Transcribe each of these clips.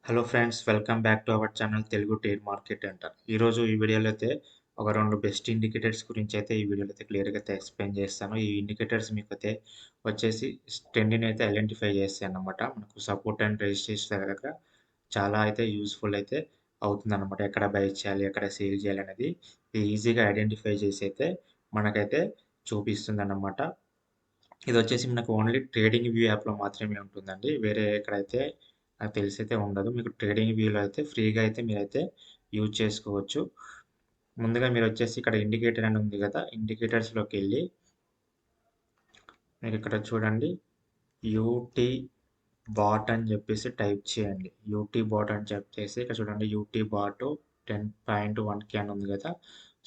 Hello friends, welcome back to our channel Telugu trade market అంటారు. ఈరోజు ఈ వీడియోలో అయితే ఒక 2 బెస్ట్ ఇండికేటర్స్ గురించి అయితే ఈ వీడియోలో అయితే క్లియర్‌గా అయితే ఎక్స్‌ప్లెయిన్ చేస్తాను. ఈ ఇండికేటర్స్ మీకైతే వచ్చేసి ట్రెండ్‌ని అయితే ఐడెంటిఫై చేస్తాయన్నమాట. మనకు సపోర్ట్ అండ్ రెసిస్టెన్స్ దగ్గర చాలా అయితే యూజ్‌ఫుల్ అయితే అవుతుందన్నమాట. ఎక్కడ బై చేయాలి, ఎక్కడ సేల్ చేయాలి అనేది ఇది ఈజీగా ఐడెంటిఫై చేసి అయితే మనకైతే చూపిస్తుందన్నమాట. ఇదొచ్చేసి మనకు ఓన్లీ ట్రేడింగ్ వ్యూ యాప్‌లో మాత్రమే ఉంటుందండి. వేరే ఎక్కడైతే నాకు తెలిసైతే ఉండదు. మీకు ట్రేడింగ్ వ్యూలో అయితే ఫ్రీగా అయితే మీరైతే యూజ్ చేసుకోవచ్చు. ముందుగా మీరొచ్చేసి ఇక్కడ ఇండికేటర్ అని ఉంది గదా! ఇండికేటర్స్‌లోకెళ్ళి మీరిక్కడ చూడండి యూటీ బాట్ అని జెప్పేసి టైప్ చేయండి. యూటీ బాట్ అని చెప్పేసి ఇక్కడ చూడండి యూటీ బాట్ 10.1K అని ఉంది గదా!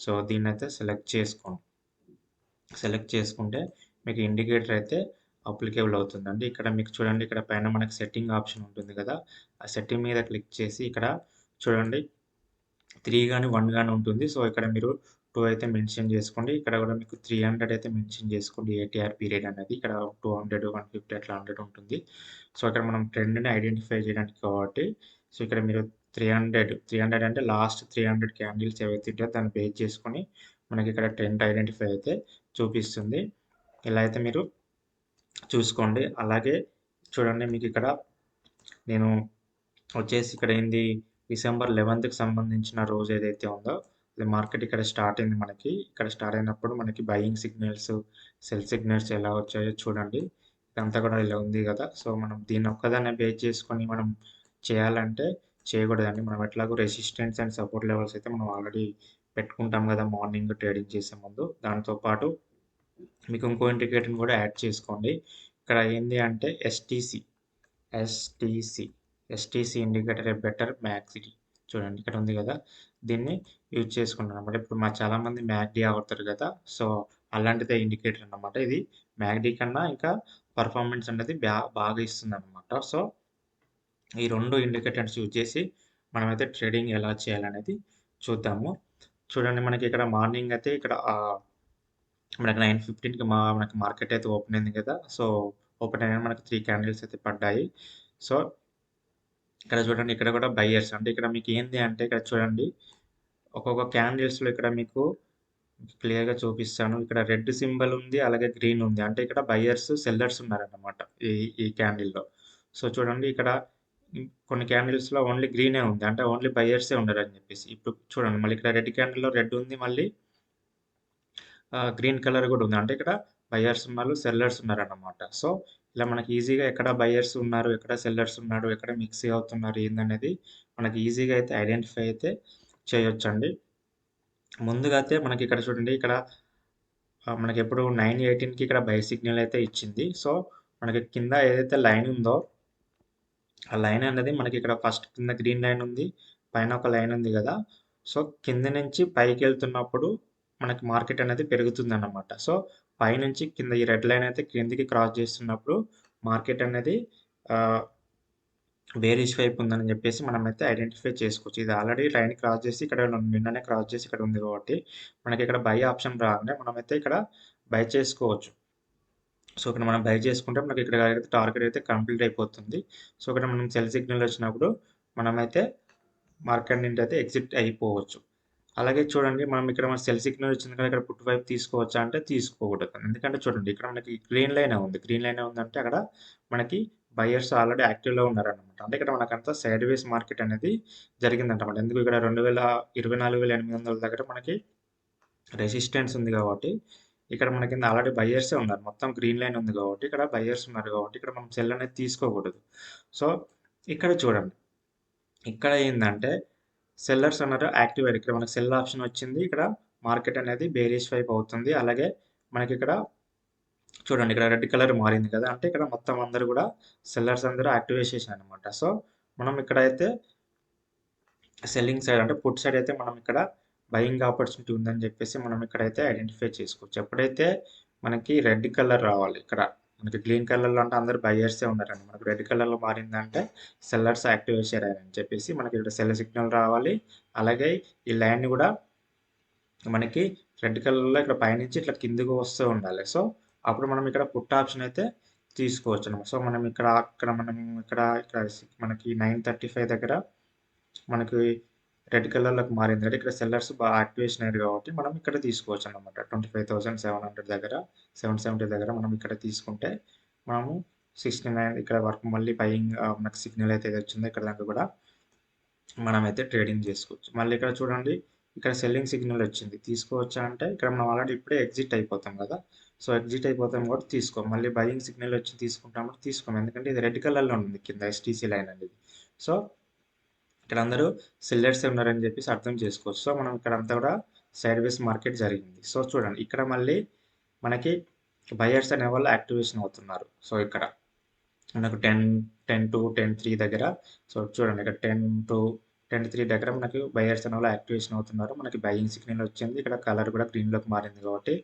సో, దీన్నైతే సెలెక్ట్ చేసుకోండి. సెలెక్ట్ చేసుకుంటే మీకు ఇండికేటర్ అయితే అప్లికేబుల్ అవుతుందండి. ఇక్కడ మీకు చూడండి ఇక్కడ పైన మనకి సెట్టింగ్ ఆప్షన్ ఉంటుంది కదా! ఆ సెట్టింగ్ మీద క్లిక్ చేసి ఇక్కడ చూడండి 3 గాని, 1 గాని ఉంటుంది. సో, ఇక్కడ మీరు 2 అయితే మెన్షన్ చేసుకోండి. ఇక్కడ కూడా మీకు 300 అయితే మెన్షన్ చేసుకోండి. ఏటీఆర్ పీరియడ్ అనేది. ఇక్కడ 200, 150 అట్లా 100 ఉంటుంది. సో, ఇక్కడ మనం ట్రెండ్‌ని ఐడెంటిఫై చేయడానికి కాబట్టి సో, ఇక్కడ మీరు 300 అంటే లాస్ట్ 300 క్యాండిల్స్ ఏవైతే ఉంటాయో దాన్ని బేస్ చేసుకొని మనకి ఇక్కడ ట్రెండ్ ఐడెంటిఫై అయితే చూపిస్తుంది. ఇలా అయితే మీరు చూసుకోండి. అలాగే చూడండి మీకిక్కడ నేను వచ్చేసి ఇక్కడ ఏంది డిసెంబర్ 11కి సంబంధించిన రోజు ఏదైతే ఉందో అది మార్కెట్ ఇక్కడ స్టార్ట్ అయింది మనకి. ఇక్కడ స్టార్ట్ అయినప్పుడు మనకి బయింగ్ సిగ్నల్స్, సెల్ సిగ్నల్స్ ఎలా వచ్చాయో చూడండి. ఇదంతా కూడా ఇలా ఉంది గదా! సో, మనం దీన్ని ఒక్కదాన్నే బేస్ చేసుకొని మనం చేయాలంటే చేయకూడదండి. మనం ఎట్లాగో రెసిస్టెన్స్ అండ్ సపోర్ట్ లెవెల్స్ అయితే మనం ఆల్రెడీ పెట్టుకుంటాం గదా! మార్నింగ్ ట్రేడింగ్ చేసే ముందు. దాంతో పాటు మీకు ఇంకో ఇండికేటర్‌ని కూడా యాడ్ చేసుకోండి. ఇక్కడ ఏంది అంటే ఎస్టీసీ, ఎస్టీసీ ఇండికేటర్ ఏ బెటర్ మ్యాక్సిటీ. చూడండి ఇక్కడ ఉంది కదా! దీన్ని యూజ్ చేసుకుంటానన్నమాట. ఇప్పుడు చాలామంది మ్యాక్‌డీ వాడతారు కదా! సో, అలాంటిదే ఇండికేటర్ అన్నమాట. ఇది మ్యాక్‌డీ కన్నా ఇంకా పర్ఫార్మెన్స్ అనేది బాగా ఇస్తుందన్నమాట. సో, ఈ 2 ఇండికేటర్స్ యూజ్ చేసి మనమైతే ట్రేడింగ్ ఎలా చేయాలనేది చూద్దాము. చూడండి మనకి ఇక్కడ మార్నింగ్ అయితే ఇక్కడ మనకి 9:15కి మనకి మార్కెట్ అయితే ఓపెన్ అయింది కదా! సో, ఓపెన్ అయ్యాక మనకి 3 క్యాండిల్స్ అయితే పడ్డాయి. సో, ఇక్కడ చూడండి ఇక్కడ కూడా బయర్స్ అంటే ఇక్కడ మీకు ఏంది అంటే ఇక్కడ చూడండి ఒక్కొక్క క్యాండిల్స్‌లో ఇక్కడ మీకు క్లియర్‌గా చూపిస్తాను. ఇక్కడ రెడ్ సింబల్ ఉంది. అలాగే గ్రీన్ ఉంది. అంటే ఇక్కడ బయర్స్, సెల్లర్స్ ఉన్నారన్నమాట. ఈ ఈ క్యాండిల్‌లో. సో, చూడండి ఇక్కడ కొన్ని క్యాండిల్స్‌లో ఓన్లీ గ్రీనే ఉంది. అంటే ఓన్లీ బయర్సే ఉన్నారని చెప్పేసి. ఇప్పుడు చూడండి మళ్ళీ ఇక్కడ రెడ్ క్యాండిల్‌లో రెడ్ ఉంది. మళ్ళీ గ్రీన్ కలర్ కూడా ఉంది. అంటే ఇక్కడ బయర్స్ ఉన్నారు, సెల్లర్స్ ఉన్నారన్నమాట. సో, ఇలా మనకి ఈజీగా ఎక్కడ బయర్స్ ఉన్నారు, ఎక్కడ సెల్లర్స్ ఉన్నారు, ఎక్కడ మిక్స్ అవుతున్నారు ఏందనేది మనకి ఈజీగా అయితే ఐడెంటిఫై అయితే చేయొచ్చండి. ముందుగా అయితే మనకి ఇక్కడ చూడండి ఇక్కడ మనకెప్పుడు 9:18కి ఇక్కడ బై సిగ్నల్ అయితే ఇచ్చింది. సో, మనకి కింద ఏదైతే లైన్ ఉందో ఆ లైన్ అనేది మనకి ఇక్కడ ఫస్ట్ కింద గ్రీన్ లైన్ ఉంది. పైన ఒక లైన్ ఉంది గదా! సో, కింద నుంచి పైకెళ్తున్నప్పుడు మనకి మార్కెట్ అనేది పెరుగుతుందన్నమాట. సో, పైనుంచి కింద ఈ రెడ్ లైన్ అయితే కిందకి క్రాస్ చేస్తున్నప్పుడు మార్కెట్ అనేది ఆహ్, బేరిష్ వైపు ఉందని జెప్పేసి మనమైతే ఐడెంటిఫై చేసుకోవచ్చు. ఇది ఆల్రెడీ లైన్ క్రాస్ చేసి ఇక్కడ నిన్ననే క్రాస్ చేసి ఇక్కడ ఉంది కాబట్టి మనకిక్కడ బై ఆప్షన్ రాగానే మనమైతే ఇక్కడ బై చేసుకోవచ్చు. సో, ఇక్కడ మనం బై చేసుకుంటే మనకి ఇక్కడ టార్గెట్ అయితే కంప్లీట్ అయిపోతుంది. సో, ఇక్కడ మనం సెల్ సిగ్నల్ వచ్చినప్పుడు మనమైతే మార్కెట్ నుండి అయితే ఎగ్జిట్ అయిపోవచ్చు. అలాగే చూడండి మన సెల్ సిగ్నల్ వచ్చింది కదా! ఇక్కడ పుట్ వైపు తీసుకోవచ్చా అంటే తీసుకోకూడదు. ఎందుకంటే చూడండి ఇక్కడ మనకి గ్రీన్ లైనే ఉంది. గ్రీన్ లైనే ఉందంటే అక్కడ మనకి బయర్స్ ఆల్రెడీ యాక్టివ్‌లో ఉన్నారనమాట. అంటే ఇక్కడ మనకంతా సైడ్ వేస్ మార్కెట్ అనేది జరిగిందన్నమాట. ఎందుకు ఇక్కడ 24,800 దగ్గర మనకి రెసిస్టెన్స్ ఉంది కాబట్టి ఇక్కడ మన కింద ఆల్రెడీ బయర్సే ఉన్నారు. మొత్తం గ్రీన్ లైన్ ఉంది కాబట్టి ఇక్కడ బయర్స్ ఉన్నారు కాబట్టి ఇక్కడ మనం సెల్ అనేది తీసుకోకూడదు. సో, ఇక్కడ చూడండి. ఇక్కడ ఏందంటే సెల్లర్స్ అన్నారు యాక్టివ్ అయ్యారు. ఇక్కడ మనకు సెల్ ఆప్షన్ వచ్చింది. ఇక్కడ మార్కెట్ అనేది బేరిష్ వైపు అవుతుంది. అలాగే మనకిక్కడ చూడండి ఇక్కడ రెడ్ కలర్ మారింది కదా! అంటే ఇక్కడ మొత్తం అందరూ కూడా సెల్లర్స్ అందరూ యాక్టివేషన్ అనమాట. సో, మనం ఇక్కడైతే సెల్లింగ్ సైడ్ అంటే పుట్ సైడ్ అయితే మనం ఇక్కడ బయింగ్ ఆపర్చునిటీ ఉందని చెప్పేసి మనం ఇక్కడైతే ఐడెంటిఫై చేసుకోవచ్చు. ఎప్పుడైతే మనకి రెడ్ కలర్ రావాలి ఇక్కడ మనకి గ్రీన్ కలర్‌లో అంటే అందరూ బయర్సే ఉన్నారండి. మనకు రెడ్ కలర్‌లో మారిందంటే సెల్లర్స్ యాక్టివ్ చేశారని చెప్పేసి మనకి ఇక్కడ సెల్ సిగ్నల్ రావాలి. అలాగే ఈ లైన్ కూడా మనకి రెడ్ కలర్‌లో ఇక్కడ పైనుంచి ఇట్లా కిందకి వస్తూ ఉండాలి. సో, అప్పుడు మనం ఇక్కడ పుట్ ఆప్షన్ అయితే తీసుకోవచ్చనమాట. సో, మనం ఇక్కడ మనకి 9:35 దగ్గర మనకి రెడ్ కలర్‌లోకి మారింది కదా! ఇక్కడ సెల్లర్స్ యాక్టివేషన్ అయ్యారు కాబట్టి మనం ఇక్కడ తీసుకోవచ్చనమాట. 25,700 దగ్గర 770 దగ్గర మనం ఇక్కడ తీసుకుంటే మనము 69 ఇక్కడ వరకు మళ్ళీ బయింగ్ మనకు సిగ్నల్ అయితే ఏదొచ్చిందో ఇక్కడ దాకా కూడా మనమైతే ట్రేడింగ్ చేసుకోవచ్చు. మళ్ళీ ఇక్కడ చూడండి ఇక్కడ సెల్లింగ్ సిగ్నల్ వచ్చింది. తీసుకోవచ్చా అంటే ఇక్కడ మనం ఆల్రెడీ ఇప్పుడే ఎగ్జిట్ అయిపోతాం కదా! సో, ఎగ్జిట్ అయిపోతాం కాబట్టి తీసుకోం. మళ్ళీ బయింగ్ సిగ్నల్ వచ్చి తీసుకుంటామంటే తీసుకోము. ఎందుకంటే ఇది రెడ్ కలర్‌లో ఉంది కింద ఎస్టీసీ లైన్ అనేది. సో, ఇక్కడ అందరూ సెల్లర్సే ఉన్నారని చెప్పేసి అర్థం చేసుకోవచ్చు. సో, మనం ఇక్కడంతా కూడా సైడ్ వేస్ మార్కెట్ జరిగింది. సో, చూడండి ఇక్కడ మళ్ళీ మనకి బయర్స్ అనేవాళ్ళు యాక్టివేషన్ అవుతున్నారు. సో, ఇక్కడ మనకు 10-10-3 దగ్గర సో, చూడండి ఇక్కడ 10-3 దగ్గర మనకి బయర్స్ అనేవాళ్ళు యాక్టివేషన్ అవుతున్నారు. మనకి బయింగ్ సిగ్నల్ వచ్చింది. ఇక్కడ కలర్ కూడా గ్రీన్‌లోకి మారింది కాబట్టి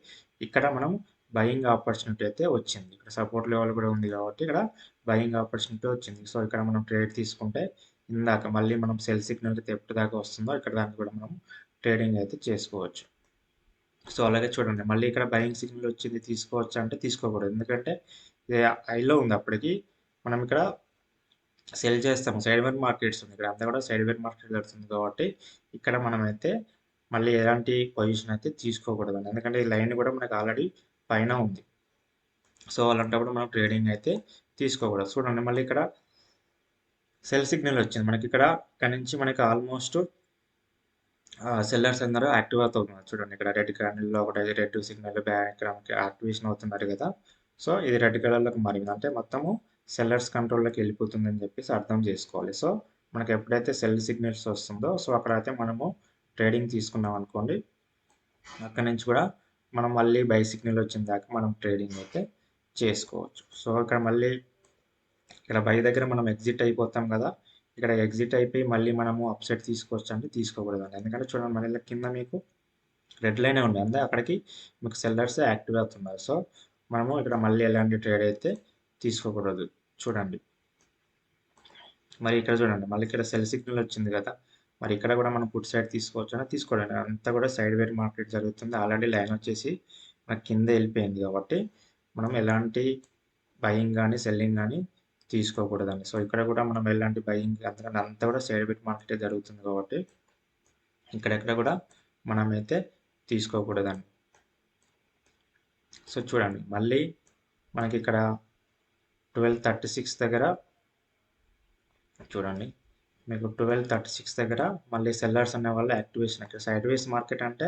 ఇక్కడ మనం బయింగ్ ఆపర్చునిటీ అయితే వచ్చింది. ఇక్కడ సపోర్ట్ లెవెల్ కూడా ఉంది కాబట్టి ఇక్కడ బయింగ్ ఆపర్చునిటీ వచ్చింది. సో, ఇక్కడ మనం ట్రేడ్ తీసుకుంటే ఇందాక మళ్ళీ మనం సెల్ సిగ్నల్ ఎప్పుడు దాకా వస్తుందో ఇక్కడ దాకా కూడా మనం ట్రేడింగ్ అయితే చేసుకోవచ్చు. సో, అలాగే చూడండి మళ్ళీ ఇక్కడ బయింగ్ సిగ్నల్ వచ్చింది తీసుకోవచ్చా అంటే తీసుకోకూడదు. ఎందుకంటే ఇది హైలో ఉంది అప్పటికి. మనం ఇక్కడ సెల్ చేస్తాము. సైడ్ వేర్ మార్కెట్స్ ఉంది. ఇక్కడ అంతా కూడా సైడ్ వేర్ మార్కెట్ జరుగుతుంది కాబట్టి ఇక్కడ మనమైతే మళ్ళీ ఎలాంటి పొజిషన్ అయితే తీసుకోకూడదండి. ఎందుకంటే ఈ లైన్ కూడా మనకు ఆల్రెడీ పైన ఉంది. సో, అలాంటప్పుడు మనం ట్రేడింగ్ అయితే తీసుకోకూడదు. చూడండి మళ్ళీ ఇక్కడ సెల్ సిగ్నల్ వచ్చింది. ఇక్కడ నుంచి మనకి ఆల్మోస్ట్ సెల్లర్స్ అందరూ యాక్టివ్ అవుతున్నారు. చూడండి ఇక్కడ రెడ్ క్యాండిల్‌లో ఒకటైతే రెడ్ సిగ్నల్ ఇక్కడ మనకి యాక్టివేషన్ అవుతున్నారు కదా! సో, ఇది రెడ్ కలర్‌లోకి మారింది. అంటే మొత్తము సెల్లర్స్ కంట్రోల్‌లోకి వెళ్ళిపోతుందని చెప్పేసి అర్థం చేసుకోవాలి. సో, మనకి ఎప్పుడైతే సెల్ సిగ్నల్స్ వస్తుందో సో, అక్కడైతే మనము ట్రేడింగ్ తీసుకున్నాం అనుకోండి. అక్కడి నుంచి కూడా మనం మళ్ళీ బై సిగ్నల్ వచ్చిన దాకా మనం ట్రేడింగ్ అయితే చేసుకోవచ్చు. సో, ఇక్కడ బై దగ్గర మనం ఎగ్జిట్ అయిపోతాం కదా! ఇక్కడ ఎగ్జిట్ అయిపోయి మళ్ళీ మనము అప్‌సైడ్ తీసుకోవచ్చా అంటే తీసుకోకూడదండి. ఎందుకంటే చూడండి మళ్ళీ కింద మీకు రెడ్ లైనే ఉంది. అంటే అక్కడికి మీకు సెల్లర్సే యాక్టివ్ అవుతున్నారు. సో, మనము ఇక్కడ మళ్ళీ ఎలాంటి ట్రేడ్ అయితే తీసుకోకూడదు. చూడండి. మరి ఇక్కడ చూడండి మళ్ళీ ఇక్కడ సెల్ సిగ్నల్ వచ్చింది కదా! మరి ఇక్కడ కూడా మనం పుట్ సైడ్ తీసుకోవచ్చా తీసుకోవడండి. అంతా కూడా సైడ్ వేర్ మార్కెట్ జరుగుతుంది. ఆల్రెడీ లైన్ వచ్చేసి మనకి కింద వెళ్ళిపోయింది కాబట్టి మనం ఎలాంటి బయింగ్ గాని, సెల్లింగ్ గాని తీసుకోకూడదండి. సో, ఇక్కడ కూడా మనం ఎలాంటి బయింగ్ ఎందుకంటే అంతా కూడా సైడ్ వేర్ మార్కెటే జరుగుతుంది కాబట్టి ఇక్కడెక్కడ కూడా మనమైతే తీసుకోకూడదండి. సో, చూడండి మళ్ళీ మనకిక్కడ 12:36 దగ్గర చూడండి. మీకు 12:36 దగ్గర మళ్ళీ సెల్లర్స్ అనేవాళ్ళు యాక్టివేషన్ ఇక్కడ సైడ్ వేస్ మార్కెట్ అంటే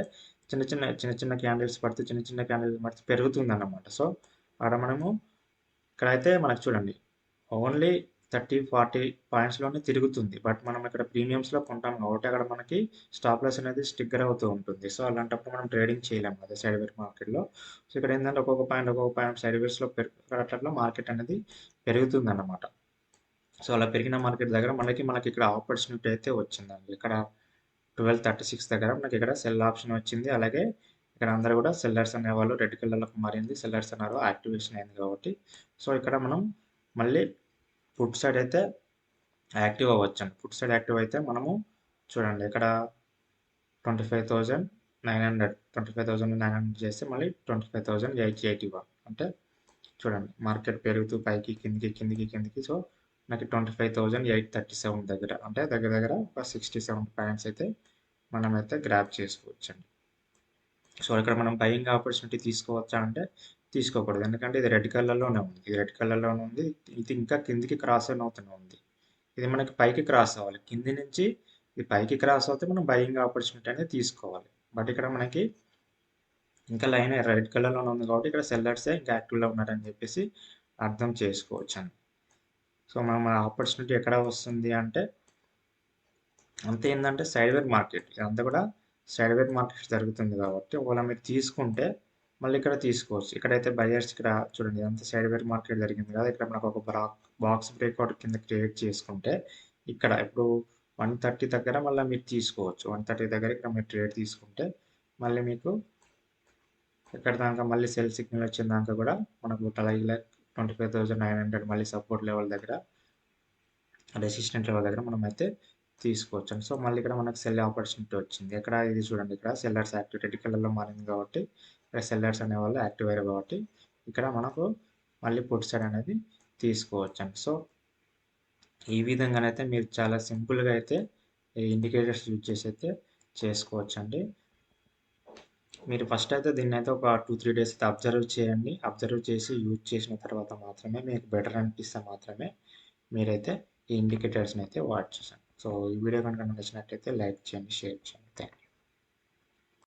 చిన్న క్యాండిల్స్ పడితే క్యాండిల్స్ పడితే పెరుగుతుందన్నమాట. సో, అక్కడ మనము ఇక్కడైతే మనకు చూడండి ఓన్లీ 30, 40 పాయింట్స్‌లోనే తిరుగుతుంది. బట్ మనం ఇక్కడ ప్రీమియమ్స్‌లో కొంటాం కాబట్టి అక్కడ మనకి స్టాప్ లాస్ అనేది స్టిక్కర్ అవుతూ ఉంటుంది. సో, అలాంటప్పుడు మనం ట్రేడింగ్ చేయలేము కదా! సైడ్ వేర్ మార్కెట్‌లో. సో, ఇక్కడ ఏందంటే ఒక్కొక్క పాయింట్ సైడ్ వేస్‌లో అట్లా మార్కెట్ అనేది పెరుగుతుందన్నమాట. సో, అలా పెరిగిన మార్కెట్ దగ్గర మనకి ఇక్కడ ఆపర్చునిటీ అయితే వచ్చిందండి. ఇక్కడ 12:36 దగ్గర మనకిక్కడ సెల్ ఆప్షన్ వచ్చింది. అలాగే ఇక్కడ అందరూ కూడా సెల్లర్స్ అనేవాళ్ళు రెడ్ కలర్‌లోకి మారింది. సెల్లర్స్ అన్నారు యాక్టివేషన్ అయింది కాబట్టి. సో, ఇక్కడ మనం మళ్ళీ పుట్ సైడ్ అయితే యాక్టివ్ అవ్వచ్చండి. పుట్ సైడ్ యాక్టివ్ అయితే మనము చూడండి ఇక్కడ 25,900 చేస్తే మళ్ళీ 25,881 అంటే చూడండి మార్కెట్ పెరుగుతూ పైకి కిందికి సో, మనకి 25,837 దగ్గర అంటే దగ్గర దగ్గర ఒక 67 పాయింట్స్ అయితే మనమైతే గ్రాబ్ చేసుకోవచ్చండి. సో, ఇక్కడ మనం బయింగ్ ఆపర్చునిటీ తీసుకోవచ్చా అంటే తీసుకోకూడదు. ఎందుకంటే ఇది రెడ్ కలర్‌లోనే ఉంది. ఇది రెడ్ కలర్‌లోనే ఉంది. ఇది ఇంకా కిందికి క్రాస్ ఆన్ అవుతూనే ఉంది. ఇది మనకి పైకి క్రాస్ అవ్వాలి. కింది నుంచి ఇది పైకి క్రాస్ అవుతే మనం బయింగ్ ఆపర్చునిటీ అనేది తీసుకోవాలి. బట్ ఇక్కడ మనకి ఇంకా లైన్ రెడ్ కలర్‌లోనే ఉంది కాబట్టి ఇక్కడ సెల్లర్సే ఇంకా యాక్టివ్‌లో ఉన్నారని చెప్పేసి అర్థం చేసుకోవచ్చండి. సో, మనం ఆపర్చునిటీ ఎక్కడ వస్తుంది అంటే అంతే ఏందంటే సైడ్ వేర్ మార్కెట్. ఇదంతా కూడా సైడ్ వేర్ మార్కెట్ జరుగుతుంది కాబట్టి ఒకవేళ మీరు తీసుకుంటే మళ్ళీ ఇక్కడ తీసుకోవచ్చు. ఇక్కడైతే బయర్స్ ఇక్కడ చూడండి ఇదంతా సైడ్ వేర్ మార్కెట్ జరిగింది కదా! ఇక్కడ మనకు ఒక బాక్స్ బ్రేక్‌ఔట్ కింద క్రియేట్ చేసుకుంటే ఇక్కడ ఇప్పుడు 130 దగ్గర మళ్ళీ మీరు తీసుకోవచ్చు. 130 దగ్గర ఇక్కడ మీరు ట్రేడ్ తీసుకుంటే మళ్ళీ మీకు ఇక్కడ దాకా మళ్ళీ సెల్ సిగ్నల్ వచ్చిన దాకా కూడా మనకు ఇలా 25,900 మళ్ళీ సపోర్ట్ లెవెల్ దగ్గర రెసిస్టెంట్ లెవెల్ దగ్గర మనమైతే తీసుకోవచ్చండి. సో, మళ్ళీ ఇక్కడ మనకు సెల్ ఆపర్చునిటీ వచ్చింది. ఇక్కడ ఇది చూడండి ఇక్కడ సెల్లర్స్ యాక్టివ్ రెడ్ కలర్‌లో మారింది కాబట్టి ఇక్కడ సెల్లర్స్ అనేవాళ్ళు యాక్టివ్ అయ్యారు కాబట్టి ఇక్కడ మనకు మళ్ళీ పుట్ సైడ్ అనేది తీసుకోవచ్చండి. సో, ఈ విధంగానైతే మీరు చాలా సింపుల్‌గా అయితే ఈ ఇండికేటర్స్ యూజ్ చేసి అయితే చేసుకోవచ్చండి. మీరు ఫస్ట్ అయితే దీన్నైతే ఒక 2, 3 డేస్ అయితే అబ్జర్వ్ చేయండి. అబ్జర్వ్ చేసి యూజ్ చేసిన తర్వాత మాత్రమే మీకు బెటర్ అనిపిస్తే మాత్రమే మీరైతే ఈ ఇండికేటర్స్‌ని అయితే వాడొచ్చు. సో, ఈ వీడియో కనుక నచ్చినట్టయితే లైక్ చేయండి, షేర్ చేయండి.